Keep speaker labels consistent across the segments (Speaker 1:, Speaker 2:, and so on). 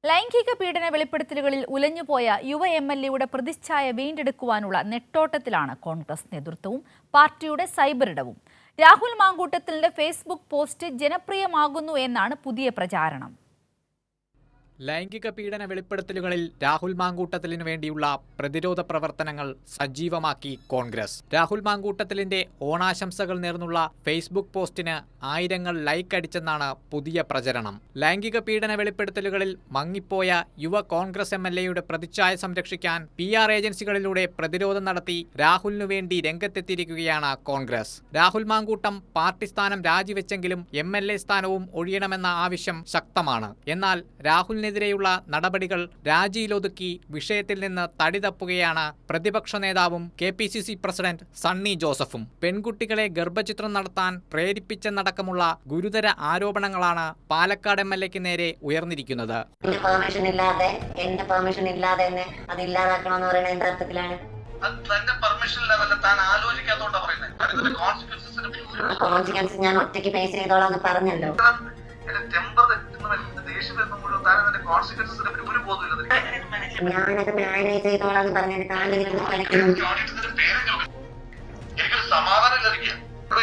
Speaker 1: ലൈംഗിക പീഡന വെളിപ്പെടുത്തലുകളിൽ ഉലഞ്ഞുപോയ യുവ MLA-യുടെ പ്രതിച്ഛായ വീണ്ടെടുക്കുവാനുള്ള നെട്ടോട്ടത്തിലാണ് കോൺഗ്രസ് നേതൃത്വവും പാർട്ടിയുടെ സൈബർ ഇടവും. രാഹുൽ മാങ്കൂട്ടത്തിലിന്റെ ഫേസ്ബുക്ക് പോസ്റ്റ് ജനപ്രിയമാകുന്നു എന്നാണ് പുതിയ പ്രചാരണം.
Speaker 2: ലൈംഗിക പീഡന വെളിപ്പെടുത്തലുകളിൽ രാഹുൽ മാങ്കൂട്ടത്തിലിനു വേണ്ടിയുള്ള പ്രതിരോധ പ്രവർത്തനങ്ങൾ സജീവമാക്കി കോൺഗ്രസ്. രാഹുൽ മാങ്കൂട്ടത്തിലിന്റെ ഓണാശംസകൾ നേർന്നുള്ള ഫേസ്ബുക്ക് പോസ്റ്റിന് ആയിരങ്ങൾ ലൈക്ക് അടിച്ചെന്നാണ് പുതിയ പ്രചരണം. ലൈംഗിക പീഡന വെളിപ്പെടുത്തലുകളിൽ മങ്ങിപ്പോയ യുവ കോൺഗ്രസ് MLA-യുടെ പ്രതിച്ഛായ സംരക്ഷിക്കാൻ PR ഏജൻസികളിലൂടെ പ്രതിരോധം നടത്തി രാഹുലിനു വേണ്ടി രംഗത്തെത്തിയിരിക്കുകയാണ് കോൺഗ്രസ്. രാഹുൽ മാങ്കൂട്ടം പാർട്ടി സ്ഥാനം രാജിവെച്ചെങ്കിലും MLA സ്ഥാനവും ഒഴിയണമെന്ന ആവശ്യം ശക്തമാണ്. എന്നാൽ രാഹുലിനെതിരെയുള്ള നടപടികൾ രാജിയിലൊതുക്കി വിഷയത്തിൽ നിന്ന് തടി തപ്പുകയാണ് പ്രതിപക്ഷ നേതാവും KPCC പ്രസിഡന്റ് സണ്ണി ജോസഫും. പെൺകുട്ടികളെ ഗർഭചിത്രം നടത്താൻ പ്രേരിപ്പിച്ചെന്നടക്കമുള്ള ഗുരുതര ആരോപണങ്ങളാണ് പാലക്കാട് MLA-ക്ക് നേരെ ഉയർന്നിരിക്കുന്നത്.
Speaker 3: ഞാൻ ഒറ്റയ്ക്ക് ഫേസ് ചെയ്തോളാം പറഞ്ഞല്ലോ. ഞാനത് മാനേജ് ചെയ്തോളാം പറഞ്ഞിട്ട്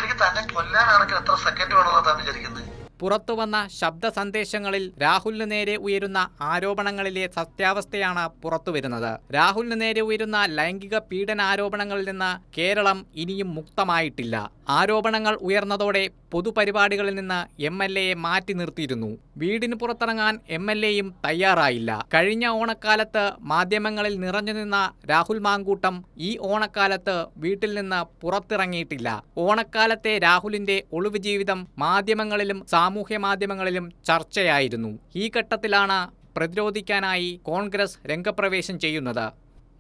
Speaker 4: എനിക്ക് തന്നെ കൊല്ലാനാണെങ്കിൽ എത്ര സെക്കൻഡ് വേണമെന്നാണ് താൻ വിചാരിക്കുന്നത്?
Speaker 2: പുറത്തുവന്ന ശബ്ദ സന്ദേശങ്ങളിൽ രാഹുലിന് നേരെ ഉയരുന്ന ആരോപണങ്ങളിലെ സത്യാവസ്ഥയാണ് പുറത്തുവരുന്നത്. രാഹുലിന് നേരെ ഉയരുന്ന ലൈംഗിക പീഡന ആരോപണങ്ങളിൽ നിന്ന് കേരളം ഇനിയും മുക്തമായിട്ടില്ല. ആരോപണങ്ങൾ ഉയർന്നതോടെ പൊതുപരിപാടികളിൽ നിന്ന് MLA-യെ മാറ്റി നിർത്തിയിരുന്നു. വീടിന് പുറത്തിറങ്ങാൻ MLA-യും തയ്യാറായില്ല. കഴിഞ്ഞ ഓണക്കാലത്ത് മാധ്യമങ്ങളിൽ നിറഞ്ഞുനിന്ന രാഹുൽ മാങ്കൂട്ടം ഈ ഓണക്കാലത്ത് വീട്ടിൽ നിന്ന് പുറത്തിറങ്ങിയിട്ടില്ല. ഓണക്കാലത്തെ രാഹുലിന്റെ ഒളിവ് ജീവിതം മാധ്യമങ്ങളിലും സാമൂഹ്യ മാധ്യമങ്ങളിലും ചർച്ചയായിരുന്നു. ഈ ഘട്ടത്തിലാണ് പ്രതിരോധിക്കാനായി കോൺഗ്രസ് രംഗപ്രവേശം ചെയ്യുന്നത്.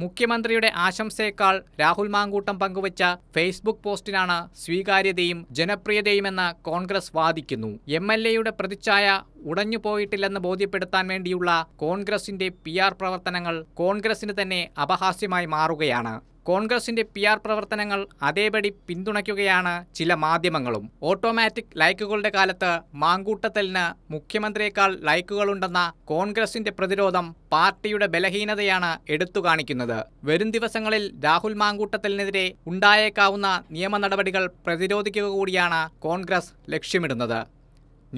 Speaker 2: മുഖ്യമന്ത്രിയുടെ ആശംസയേക്കാൾ രാഹുൽ മാങ്കൂട്ടം പങ്കുവച്ച ഫേസ്ബുക്ക് പോസ്റ്റിനാണ് സ്വീകാര്യതയും ജനപ്രിയതയുമെന്ന് കോൺഗ്രസ് വാദിക്കുന്നു. MLA-യുടെ പ്രതിച്ഛായ ഉടഞ്ഞുപോയിട്ടില്ലെന്ന് ബോധ്യപ്പെടുത്താൻ വേണ്ടിയുള്ള കോൺഗ്രസിന്റെ PR പ്രവർത്തനങ്ങൾ കോൺഗ്രസിന് തന്നെ അപഹാസ്യമായി മാറുകയാണ്. കോൺഗ്രസിന്റെ PR പ്രവർത്തനങ്ങൾ അതേപടി പിന്തുണയ്ക്കുകയാണ് ചില മാധ്യമങ്ങളും. ഓട്ടോമാറ്റിക് ലൈക്കുകളുടെ കാലത്ത് മാങ്കൂട്ടത്തലിന് മുഖ്യമന്ത്രിയേക്കാൾ ലൈക്കുകളുണ്ടെന്ന കോൺഗ്രസിന്റെ പ്രതിരോധം പാർട്ടിയുടെ ബലഹീനതയാണ് എടുത്തുകാണിക്കുന്നത്. വരും ദിവസങ്ങളിൽ രാഹുൽ മാങ്കൂട്ടത്തലിനെതിരെ ഉണ്ടായേക്കാവുന്ന നിയമ നടപടികൾ പ്രതിരോധിക്കുക കൂടിയാണ് കോൺഗ്രസ് ലക്ഷ്യമിടുന്നത്.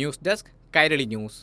Speaker 2: News desk Kairali news.